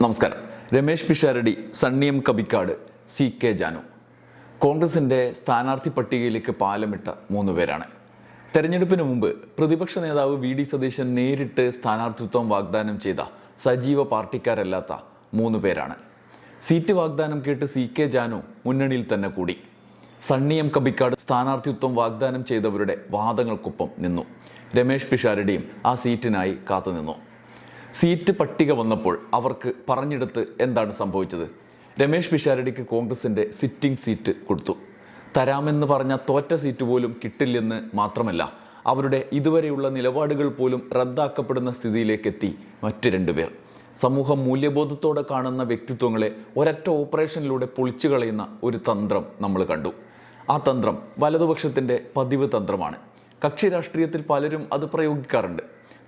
നമസ്കാരം. Ramesh Pisharody, Sunny M Kabikkad, CK Janu കോൺഗ്രസിൻ്റെ സ്ഥാനാർത്ഥി പട്ടികയിലേക്ക് പാലമിട്ട 3 പേരാണ്. തെരഞ്ഞെടുപ്പിന് മുമ്പ് പ്രതിപക്ഷ നേതാവ് VD സതീശൻ നേരിട്ട് സ്ഥാനാർത്ഥിത്വം വാഗ്ദാനം ചെയ്ത സജീവ പാർട്ടിക്കാരല്ലാത്ത 3 പേരാണ്. സീറ്റ് വാഗ്ദാനം കേട്ട് CK ജാനു മുന്നണിയിൽ തന്നെ കൂടി. സണ്ണി എം കബിക്കാട് സ്ഥാനാർത്ഥിത്വം വാഗ്ദാനം ചെയ്തവരുടെ വാദങ്ങൾക്കൊപ്പം നിന്നു. രമേശ് പിഷാരടിയും ആ സീറ്റിനായി കാത്തുനിന്നു. സീറ്റ് പട്ടിക വന്നപ്പോൾ അവർക്ക് പറഞ്ഞെടുത്ത് എന്താണ് സംഭവിച്ചത്? രമേശ് പിഷാരടിക്ക് കോൺഗ്രസിൻ്റെ സിറ്റിംഗ് സീറ്റ് കൊടുത്തു. തരാമെന്ന് പറഞ്ഞ തോറ്റ സീറ്റ് പോലും കിട്ടില്ലെന്ന് മാത്രമല്ല, അവരുടെ ഇതുവരെയുള്ള നിലപാടുകൾ പോലും റദ്ദാക്കപ്പെടുന്ന സ്ഥിതിയിലേക്കെത്തി മറ്റ് 2 പേർ. സമൂഹം മൂല്യബോധത്തോടെ കാണുന്ന വ്യക്തിത്വങ്ങളെ ഒരൊറ്റ ഓപ്പറേഷനിലൂടെ പൊളിച്ചു കളയുന്ന ഒരു തന്ത്രം നമ്മൾ കണ്ടു. ആ തന്ത്രം വലതുപക്ഷത്തിൻ്റെ പതിവ് തന്ത്രമാണ്. കക്ഷി രാഷ്ട്രീയത്തിൽ പലരും അത് പ്രയോഗിക്കാറുണ്ട്.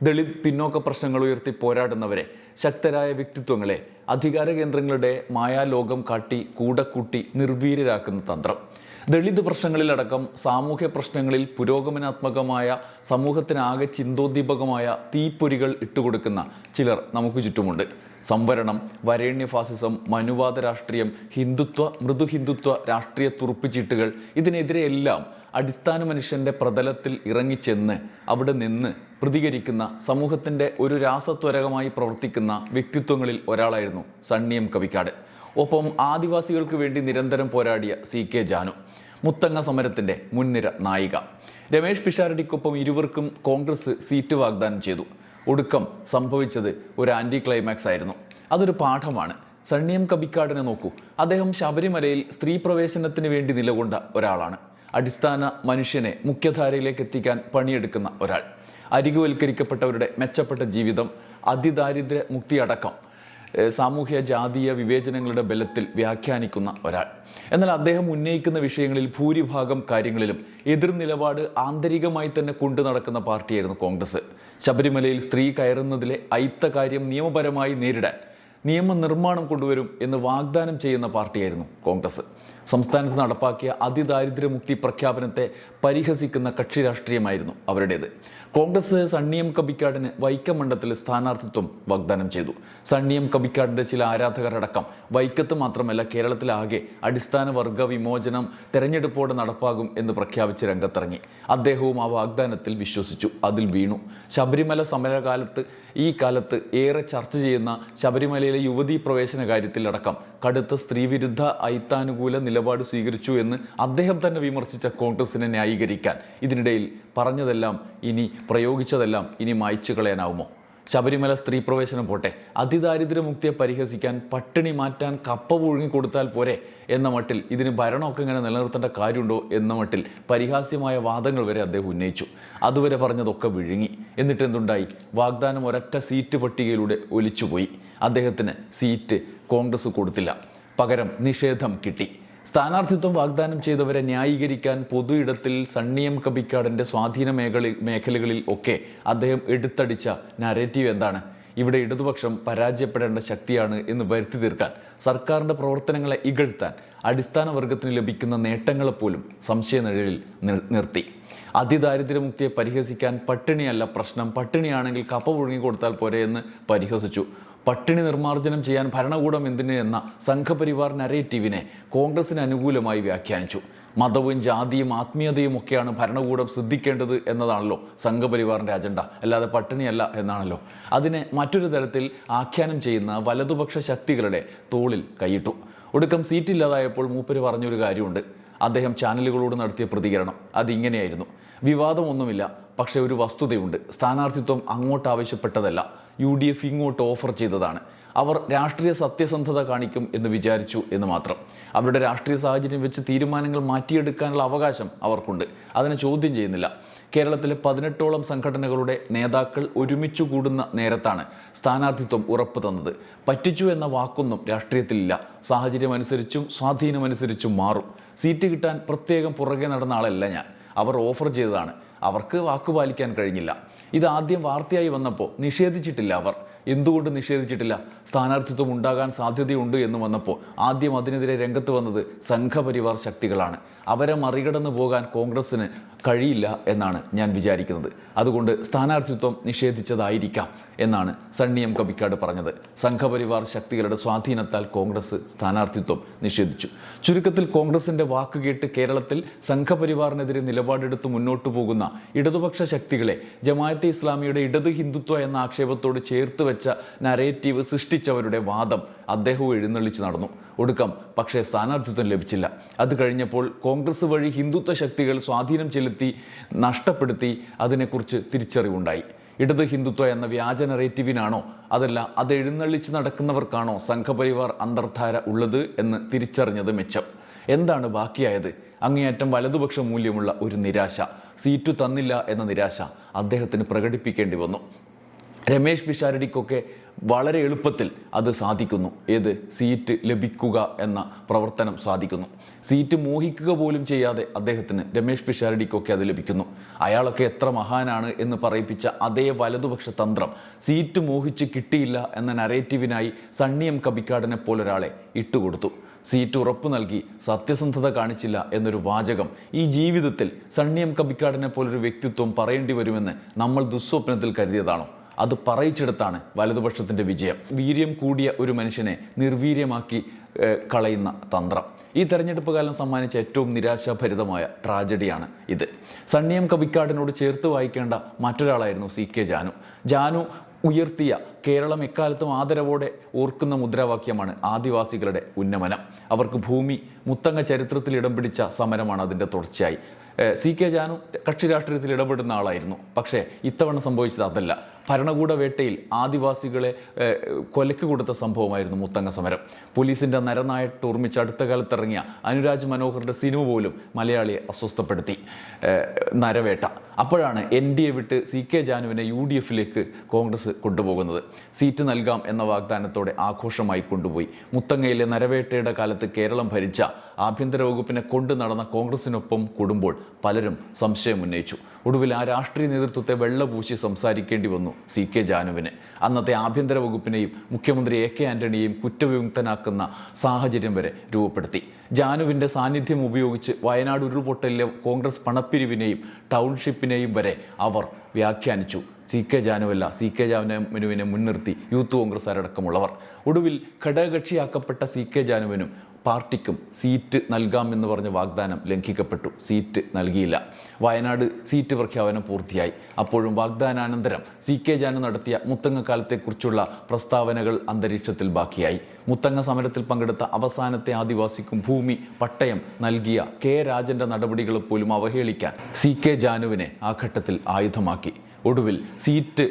ദളിത് പിന്നോക്ക പ്രശ്നങ്ങൾ ഉയർത്തി പോരാടുന്നവരെ, ശക്തരായ വ്യക്തിത്വങ്ങളെ അധികാര കേന്ദ്രങ്ങളുടെ മായാലോകം കാട്ടി കൂടക്കൂട്ടി നിർവീര്യരാക്കുന്ന തന്ത്രം. ദളിത് പ്രശ്നങ്ങളിലടക്കം സാമൂഹ്യ പ്രശ്നങ്ങളിൽ പുരോഗമനാത്മകമായ, സമൂഹത്തിനാകെ ചിന്തോദ്ദീപകമായ തീപ്പൊരികൾ ഇട്ടുകൊടുക്കുന്ന ചിലർ നമുക്ക് ചുറ്റുമുണ്ട്. സംവരണം, വരേണ്യ ഫാസിസം, മനുവാദ രാഷ്ട്രീയം, ഹിന്ദുത്വ, മൃദുഹിന്ദുത്വ രാഷ്ട്രീയ തുറുപ്പിച്ചീട്ടുകൾ, ഇതിനെതിരെയെല്ലാം അടിസ്ഥാന മനുഷ്യൻ്റെ പ്രതലത്തിൽ ഇറങ്ങിച്ചെന്ന് അവിടെ നിന്ന് പ്രതികരിക്കുന്ന, സമൂഹത്തിൻ്റെ ഒരു രാസത്വരകമായി പ്രവർത്തിക്കുന്ന വ്യക്തിത്വങ്ങളിൽ ഒരാളായിരുന്നു സണ്ണി എം കബിക്കാട്. ഒപ്പം ആദിവാസികൾക്ക് വേണ്ടി നിരന്തരം പോരാടിയ CK ജാനു, മുത്തങ്ങ സമരത്തിൻ്റെ മുൻനിര നായിക. രമേശ് പിഷാരടിക്കൊപ്പം ഇരുവർക്കും കോൺഗ്രസ് സീറ്റ് വാഗ്ദാനം ചെയ്തു. ഒടുക്കം സംഭവിച്ചത് ഒരു ആൻറ്റി ക്ലൈമാക്സ് ആയിരുന്നു. അതൊരു പാഠമാണ്. സണ്ണി എം കബിക്കാടിനെ നോക്കൂ. അദ്ദേഹം ശബരിമലയിൽ സ്ത്രീ പ്രവേശനത്തിന് വേണ്ടി നിലകൊണ്ട ഒരാളാണ്. അടിസ്ഥാന മനുഷ്യനെ മുഖ്യധാരയിലേക്ക് എത്തിക്കാൻ പണിയെടുക്കുന്ന ഒരാൾ. അരികുവൽക്കരിക്കപ്പെട്ടവരുടെ മെച്ചപ്പെട്ട ജീവിതം, അതിദാരിദ്ര്യ മുക്തിയടക്കം സാമൂഹ്യ ജാതീയ വിവേചനങ്ങളുടെ ബലത്തിൽ വ്യാഖ്യാനിക്കുന്ന ഒരാൾ. എന്നാൽ അദ്ദേഹം ഉന്നയിക്കുന്ന വിഷയങ്ങളിൽ ഭൂരിഭാഗം കാര്യങ്ങളിലും എതിർനിലപാട് ആന്തരികമായി തന്നെ കൊണ്ടു നടക്കുന്ന പാർട്ടിയായിരുന്നു കോൺഗ്രസ്. ശബരിമലയിൽ സ്ത്രീ കയറുന്നതിലെ അയിത്ത കാര്യം നിയമപരമായി നേരിടാൻ നിയമനിർമ്മാണം കൊണ്ടുവരും എന്ന് വാഗ്ദാനം ചെയ്യുന്ന പാർട്ടിയായിരുന്നു കോൺഗ്രസ്. സംസ്ഥാനത്ത് നടപ്പാക്കിയ അതിദാരിദ്ര്യമുക്തി പ്രഖ്യാപനത്തെ പരിഹസിക്കുന്ന കക്ഷി രാഷ്ട്രീയമായിരുന്നു അവരുടേത്. കോൺഗ്രസ് സണ്ണി എം കബിക്കാടിന് വൈക്കം മണ്ഡലത്തിൽ സ്ഥാനാർത്ഥിത്വം വാഗ്ദാനം ചെയ്തു. സണ്ണി എം കബിക്കാടിൻ്റെ ചില ആരാധകരടക്കം വൈക്കത്ത് മാത്രമല്ല കേരളത്തിലാകെ അടിസ്ഥാന വർഗ വിമോചനം തെരഞ്ഞെടുപ്പോടെ നടപ്പാകും എന്ന് പ്രഖ്യാപിച്ച് രംഗത്തിറങ്ങി. അദ്ദേഹവും ആ വാഗ്ദാനത്തിൽ വിശ്വസിച്ചു, അതിൽ വീണു. ശബരിമല സമരകാലത്ത്, ഈ കാലത്ത് ഏറെ ചർച്ച ചെയ്യുന്ന ശബരിമലയിലെ യുവതീ പ്രവേശന കാര്യത്തിലടക്കം കടുത്ത സ്ത്രീവിരുദ്ധ അയിത്താനുകൂല നിലപാട് സ്വീകരിച്ചു എന്ന് അദ്ദേഹം തന്നെ വിമർശിച്ച കോൺഗ്രസിനെ ന്യായീകരിക്കാൻ ഇതിനിടയിൽ പറഞ്ഞതെല്ലാം ഇനി, പ്രയോഗിച്ചതെല്ലാം ഇനി മായ്ച്ചു കളയാനാവുമോ? ശബരിമല സ്ത്രീ പ്രവേശനം പോട്ടെ, അതിദാരിദ്ര്യമുക്തിയെ പരിഹസിക്കാൻ പട്ടിണി മാറ്റാൻ കപ്പ പുഴുങ്ങി കൊടുത്താൽ പോരെ എന്ന മട്ടിൽ, ഇതിന് ഭരണമൊക്കെ ഇങ്ങനെ നിലനിർത്തേണ്ട കാര്യമുണ്ടോ എന്ന മട്ടിൽ പരിഹാസ്യമായ വാദങ്ങൾ വരെ അദ്ദേഹം ഉന്നയിച്ചു. അതുവരെ പറഞ്ഞതൊക്കെ വിഴുങ്ങി. എന്നിട്ട് എന്തുണ്ടായി? വാഗ്ദാനം ഒരൊറ്റ സീറ്റ് പട്ടികയിലൂടെ ഒലിച്ചുപോയി. അദ്ദേഹത്തിന് സീറ്റ് കോൺഗ്രസ് കൊടുത്തില്ല, പകരം നിഷേധം കിട്ടി. സ്ഥാനാർത്ഥിത്വം വാഗ്ദാനം ചെയ്തവരെ ന്യായീകരിക്കാൻ പൊതു ഇടത്തിൽ സണ്ണി എം കബിക്കാടിൻ്റെ സ്വാധീന മേഖലകളിൽ ഒക്കെ അദ്ദേഹം എടുത്തടിച്ച നരേറ്റീവ് എന്താണ്? ഇവിടെ ഇടതുപക്ഷം പരാജയപ്പെടേണ്ട ശക്തിയാണ് എന്ന് വരുത്തി തീർക്കാൻ, സർക്കാരിൻ്റെ പ്രവർത്തനങ്ങളെ ഇകഴ്ത്താൻ, അടിസ്ഥാന വർഗത്തിന് ലഭിക്കുന്ന നേട്ടങ്ങളെപ്പോലും സംശയനിഴലിൽ നിർത്തി. അതിദാരിദ്ര്യമുക്തിയെ പരിഹസിക്കാൻ പട്ടിണിയല്ല പ്രശ്നം, പട്ടിണിയാണെങ്കിൽ കപ്പ പുഴുങ്ങി കൊടുത്താൽ പോരെ എന്ന് പരിഹസിച്ചു. പട്ടിണി നിർമ്മാർജ്ജനം ചെയ്യാൻ ഭരണകൂടം എന്തിന് എന്ന സംഘപരിവാർ നരേറ്റീവിനെ കോൺഗ്രസിന് അനുകൂലമായി വ്യാഖ്യാനിച്ചു. മതവും ജാതിയും ആത്മീയതയും ഒക്കെയാണ് ഭരണകൂടം ശ്രദ്ധിക്കേണ്ടത് എന്നതാണല്ലോ സംഘപരിവാറിൻ്റെ അജണ്ട, അല്ലാതെ പട്ടിണിയല്ല എന്നാണല്ലോ. അതിനെ മറ്റൊരു തരത്തിൽ ആഖ്യാനം ചെയ്യുന്ന വലതുപക്ഷ ശക്തികളുടെ തോളിൽ കൈയിട്ടു. ഒടുക്കം സീറ്റില്ലാതായപ്പോൾ മൂപ്പര് പറഞ്ഞൊരു കാര്യമുണ്ട്. അദ്ദേഹം ചാനലുകളോട് നടത്തിയ പ്രതികരണം അതിങ്ങനെയായിരുന്നു: വിവാദമൊന്നുമില്ല, പക്ഷേ ഒരു വസ്തുതയുണ്ട്. സ്ഥാനാർത്ഥിത്വം അങ്ങോട്ട് ആവശ്യപ്പെട്ടതല്ല, UDF ഇങ്ങോട്ട് ഓഫർ ചെയ്തതാണ്. അവർ രാഷ്ട്രീയ സത്യസന്ധത കാണിക്കും എന്ന് വിചാരിച്ചു എന്ന് മാത്രം. അവരുടെ രാഷ്ട്രീയ സാഹചര്യം വെച്ച് തീരുമാനങ്ങൾ മാറ്റിയെടുക്കാനുള്ള അവകാശം അവർക്കുണ്ട്, അതിനെ ചോദ്യം ചെയ്യുന്നില്ല. കേരളത്തിലെ 18ഓളം സംഘടനകളുടെ നേതാക്കൾ ഒരുമിച്ചു കൂടുന്ന നേരത്താണ് സ്ഥാനാർത്ഥിത്വം ഉറപ്പ് തന്നത്. പറ്റിച്ചു എന്ന വാക്കൊന്നും രാഷ്ട്രീയത്തിലില്ല. സാഹചര്യമനുസരിച്ചും സ്വാധീനമനുസരിച്ചും മാറും. സീറ്റ് കിട്ടാൻ പ്രത്യേകം പുറകെ നടന്ന ആളല്ല ഞാൻ. അവർ ഓഫർ ചെയ്തതാണ്, അവർക്ക് വാക്കുപാലിക്കാൻ കഴിഞ്ഞില്ല. ഇത് ആദ്യം വാർത്തയായി വന്നപ്പോൾ നിഷേധിച്ചിട്ടില്ല അവർ. എന്തുകൊണ്ട് നിഷേധിച്ചിട്ടില്ല? സ്ഥാനാർത്ഥിത്വം ഉണ്ടാകാൻ സാധ്യതയുണ്ട് എന്ന് വന്നപ്പോൾ ആദ്യം അതിനെതിരെ രംഗത്ത് വന്നത് സംഘപരിവാർ ശക്തികളാണ്. അവരെ മറികടന്നു പോകാൻ കോൺഗ്രസിന് കഴിയില്ല എന്നാണ് ഞാൻ വിചാരിക്കുന്നത്. അതുകൊണ്ട് സ്ഥാനാർത്ഥിത്വം നിഷേധിച്ചതായിരിക്കാം എന്നാണ് സണ്ണി എം കബിക്കാട് പറഞ്ഞത്. സംഘപരിവാർ ശക്തികളുടെ സ്വാധീനത്താൽ കോൺഗ്രസ് സ്ഥാനാർത്ഥിത്വം നിഷേധിച്ചു. ചുരുക്കത്തിൽ കോൺഗ്രസിന്റെ വാക്ക് കേട്ട് കേരളത്തിൽ സംഘപരിവാറിനെതിരെ നിലപാടെടുത്ത് മുന്നോട്ടു പോകുന്ന ഇടതുപക്ഷ ശക്തികളെ ജമാഅത്തെ ഇസ്ലാമിയുടെ ഇടത് ഹിന്ദുത്വ എന്ന ആക്ഷേപത്തോട് ചേർത്ത് വെച്ച നരേറ്റീവ് സൃഷ്ടിച്ചവരുടെ വാദം അദ്ദേഹവും എഴുന്നള്ളിച്ച് നടന്നു. ഒടുക്കം പക്ഷേ സ്ഥാനാർത്ഥിത്വം ലഭിച്ചില്ല. അത് കഴിഞ്ഞപ്പോൾ കോൺഗ്രസ് വഴി ഹിന്ദുത്വ ശക്തികൾ സ്വാധീനം ചെലുത്തി നഷ്ടപ്പെടുത്തി അതിനെക്കുറിച്ച് തിരിച്ചറിവുണ്ടായി. ഇടത് ഹിന്ദുത്വ എന്ന വ്യാജ നറേറ്റീവിനാണോ അതല്ല അത് എഴുന്നള്ളിച്ച് നടക്കുന്നവർക്കാണോ സംഘപരിവാർ അന്തർധാര ഉള്ളത് എന്ന് തിരിച്ചറിഞ്ഞത് മെച്ചം. എന്താണ് ബാക്കിയായത്? അങ്ങേയറ്റം വലതുപക്ഷ മൂല്യമുള്ള ഒരു നിരാശ. സീറ്റു തന്നില്ല എന്ന നിരാശ അദ്ദേഹത്തിന് പ്രകടിപ്പിക്കേണ്ടി വന്നു. രമേശ് പിഷാരടിക്കൊക്കെ വളരെ എളുപ്പത്തിൽ അത് സാധിക്കുന്നു. ഏത്? സീറ്റ് ലഭിക്കുക എന്ന പ്രവർത്തനം സാധിക്കുന്നു. സീറ്റ് മോഹിക്കുക പോലും ചെയ്യാതെ അദ്ദേഹത്തിന്, രമേശ് പിഷാരടിക്കൊക്കെ അത് ലഭിക്കുന്നു. അയാളൊക്കെ എത്ര മഹാനാണ് എന്ന് പറയിപ്പിച്ച അതേ വലതുപക്ഷ തന്ത്രം സീറ്റ് മോഹിച്ച് കിട്ടിയില്ല എന്ന നരേറ്റീവിനായി സണ്ണി എം കബിക്കാടിനെ പോലൊരാളെ ഇട്ടുകൊടുത്തു. സീറ്റ് ഉറപ്പു നൽകി സത്യസന്ധത കാണിച്ചില്ല എന്നൊരു വാചകം ഈ ജീവിതത്തിൽ സണ്ണി എം കബിക്കാടിനെ പോലൊരു വ്യക്തിത്വം പറയേണ്ടി വരുമെന്ന് നമ്മൾ ദുസ്വപ്നത്തിൽ കരുതിയതാണോ? അത് പറയിച്ചെടുത്താണ് വലതുപക്ഷത്തിൻ്റെ വിജയം. വീര്യം കൂടിയ ഒരു മനുഷ്യനെ നിർവീര്യമാക്കി കളയുന്ന തന്ത്രം ഈ തെരഞ്ഞെടുപ്പ് കാലം സമ്മാനിച്ച ഏറ്റവും നിരാശാഭരിതമായ ട്രാജഡിയാണ് ഇത്. സണ്ണി എം കബിക്കാടിനോട് ചേർത്ത് വായിക്കേണ്ട മറ്റൊരാളായിരുന്നു CK ജാനു. ജാനു ഉയർത്തിയ കേരളം എക്കാലത്തും ആദരവോടെ ഓർക്കുന്ന മുദ്രാവാക്യമാണ് ആദിവാസികളുടെ ഉന്നമനം. അവർക്ക് ഭൂമി. മുത്തങ്ങ ചരിത്രത്തിൽ ഇടം പിടിച്ച സമരമാണ് അതിൻ്റെ തുടർച്ചയായി. CK ജാനു കക്ഷി രാഷ്ട്രീയത്തിൽ ഇടപെടുന്ന ആളായിരുന്നു. പക്ഷേ ഇത്തവണ സംഭവിച്ചത് അതല്ല. ഭരണകൂട വേട്ടയിൽ ആദിവാസികളെ കൊലക്ക് കൊടുത്ത സംഭവമായിരുന്നു മുത്തങ്ങ സമരം. പോലീസിൻ്റെ നരനായിട്ട് ഓർമ്മിച്ച് അടുത്ത കാലത്തിറങ്ങിയ അനുരാജ് മനോഹറിൻ്റെ സിനിമ പോലും മലയാളിയെ അസ്വസ്ഥപ്പെടുത്തി. നരവേട്ട. അപ്പോഴാണ് NDA വിട്ട് CK ജാനുവിനെ UDFിലേക്ക് കോൺഗ്രസ് കൊണ്ടുപോകുന്നത്. സീറ്റ് നൽകാം എന്ന വാഗ്ദാനത്തോടെ ആഘോഷമായി കൊണ്ടുപോയി. മുത്തങ്ങയിലെ നരവേട്ടയുടെ കാലത്ത് കേരളം ഭരിച്ച ആഭ്യന്തര വകുപ്പിനെ കൊണ്ടു നടന്ന കോൺഗ്രസിനൊപ്പം കൂടുമ്പോൾ പലരും സംശയം ഉന്നയിച്ചു. ഒടുവിൽ ആ രാഷ്ട്രീയ നേതൃത്വത്തെ വെള്ളപൂശി സംസാരിക്കേണ്ടി വന്നു CK ജാനുവിന്. അന്നത്തെ ആഭ്യന്തര വകുപ്പിനെയും മുഖ്യമന്ത്രി AK ആന്റണിയെയും കുറ്റവിമുക്തനാക്കുന്ന സാഹചര്യം വരെ രൂപപ്പെടുത്തി. ജാനുവിൻ്റെ സാന്നിധ്യം ഉപയോഗിച്ച് വയനാട് ഉരുൾപൊട്ടലിലെ കോൺഗ്രസ് പണപ്പിരിവിനെയും ടൗൺഷിപ്പിനെയും വരെ അവർ വ്യാഖ്യാനിച്ചു. CK ജാനുവല്ല, CK ജാനുവിനെ മുൻനിർത്തി യൂത്ത് കോൺഗ്രസ്സുകാരടക്കമുള്ളവർ. ഒടുവിൽ ഘടകകക്ഷിയാക്കപ്പെട്ട CK ജാനുവിനും പാർട്ടിക്കും സീറ്റ് നൽകാമെന്ന് പറഞ്ഞ വാഗ്ദാനം ലംഘിക്കപ്പെട്ടു. സീറ്റ് നൽകിയില്ല. വയനാട് സീറ്റ് പ്രഖ്യാപനം പൂർത്തിയായി. അപ്പോഴും വാഗ്ദാനാനന്തരം CK ജാനു നടത്തിയ മുത്തങ്ങ കാലത്തെക്കുറിച്ചുള്ള പ്രസ്താവനകൾ അന്തരീക്ഷത്തിൽ ബാക്കിയായി. മുത്തങ്ങ സമരത്തിൽ പങ്കെടുത്ത അവസാനത്തെ ആദിവാസിക്കും ഭൂമി പട്ടയം നൽകിയ K രാജന്റെ നടപടികൾ പോലും അവഹേളിക്കാൻ CK ജാനുവിനെ ആ ഘട്ടത്തിൽ ആയുധമാക്കി. ഒടുവിൽ സീറ്റ്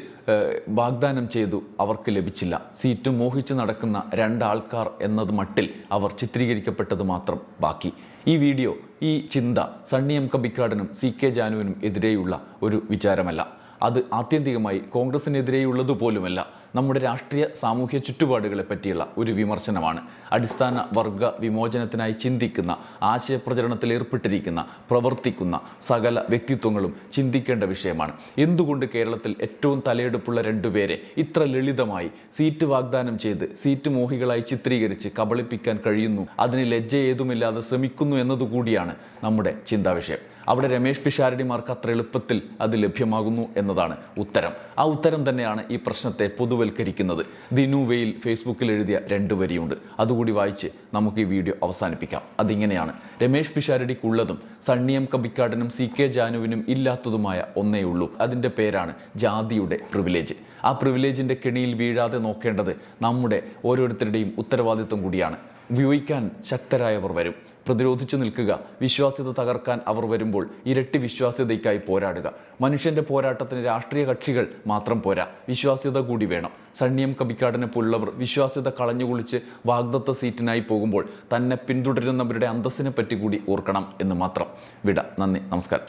വാഗ്ദാനം ചെയ്തു, അവർക്ക് ലഭിച്ചില്ല. സീറ്റ് മോഹിച്ച് നടക്കുന്ന രണ്ടാൾക്കാർ എന്നത് മട്ടിൽ അവർ ചിത്രീകരിക്കപ്പെട്ടത് മാത്രം ബാക്കി. ഈ വീഡിയോ, ഈ ചിന്ത സണ്ണി എം കബിക്കാടിനും CK ജാനുവിനും എതിരെയുള്ള ഒരു വിചാരമല്ല. അത് ആത്യന്തികമായി കോൺഗ്രസിനെതിരെയുള്ളതുപോലുമല്ല. നമ്മുടെ രാഷ്ട്രീയ സാമൂഹ്യ ചുറ്റുപാടുകളെ പറ്റിയുള്ള ഒരു വിമർശനമാണ്. അടിസ്ഥാന വർഗ വിമോചനത്തിനായി ചിന്തിക്കുന്ന, ആശയപ്രചരണത്തിൽ ഏർപ്പെട്ടിരിക്കുന്ന, പ്രവർത്തിക്കുന്ന സകല വ്യക്തിത്വങ്ങളും ചിന്തിക്കേണ്ട വിഷയമാണ്. എന്തുകൊണ്ട് കേരളത്തിൽ ഏറ്റവും തലയെടുപ്പുള്ള രണ്ടുപേരെ ഇത്ര ലളിതമായി സീറ്റ് വാഗ്ദാനം ചെയ്ത് സീറ്റ് മോഹികളായി ചിത്രീകരിച്ച് കബളിപ്പിക്കാൻ കഴിയുന്നു? അതിന് ലജ്ജ ഏതുമില്ലാതെ ശ്രമിക്കുന്നു എന്നതുകൂടിയാണ് നമ്മുടെ ചിന്താവിഷയം. അവിടെ രമേശ് പിഷാരടിമാർക്ക് അത്ര എളുപ്പത്തിൽ അത് ലഭ്യമാകുന്നു എന്നതാണ് ഉത്തരം. ആ ഉത്തരം തന്നെയാണ് ഈ പ്രശ്നത്തെ പൊതുവൽക്കരിക്കുന്നത്. ദിനു വെയിൽ ഫേസ്ബുക്കിൽ എഴുതിയ 2 വരിയുണ്ട്. അതുകൂടി വായിച്ച് നമുക്ക് ഈ വീഡിയോ അവസാനിപ്പിക്കാം. അതിങ്ങനെയാണ്: രമേശ് പിഷാരടിക്കുള്ളതും സണ്ണി എം കബിക്കാടിനും CK ജാനുവിനും ഇല്ലാത്തതുമായ ഒന്നേ ഉള്ളൂ. അതിൻ്റെ പേരാണ് ജാതിയുടെ പ്രിവിലേജ്. ആ പ്രിവിലേജിൻ്റെ കെണിയിൽ വീഴാതെ നോക്കേണ്ടത് നമ്മുടെ ഓരോരുത്തരുടെയും ഉത്തരവാദിത്വം കൂടിയാണ്. ഉപയോഗിക്കാൻ ശക്തരായവർ വരും. പ്രതിരോധിച്ചു നിൽക്കുക. വിശ്വാസ്യത തകർക്കാൻ അവർ വരുമ്പോൾ ഇരട്ടി വിശ്വാസ്യതയ്ക്കായി പോരാടുക. മനുഷ്യന്റെ പോരാട്ടത്തിന് രാഷ്ട്രീയ കക്ഷികൾ മാത്രം പോരാ, വിശ്വാസ്യത കൂടി വേണം. സണ്ണി എം കബിക്കാടിനെ പോലുള്ളവർ വിശ്വാസ്യത കളഞ്ഞുകുളിച്ച് വാഗ്ദത്ത സീറ്റിനായി പോകുമ്പോൾ തന്നെ പിന്തുടരുന്നവരുടെ അന്തസ്സിനെ പറ്റി കൂടി ഓർക്കണം എന്ന് മാത്രം. വിട. നന്ദി, നമസ്കാരം.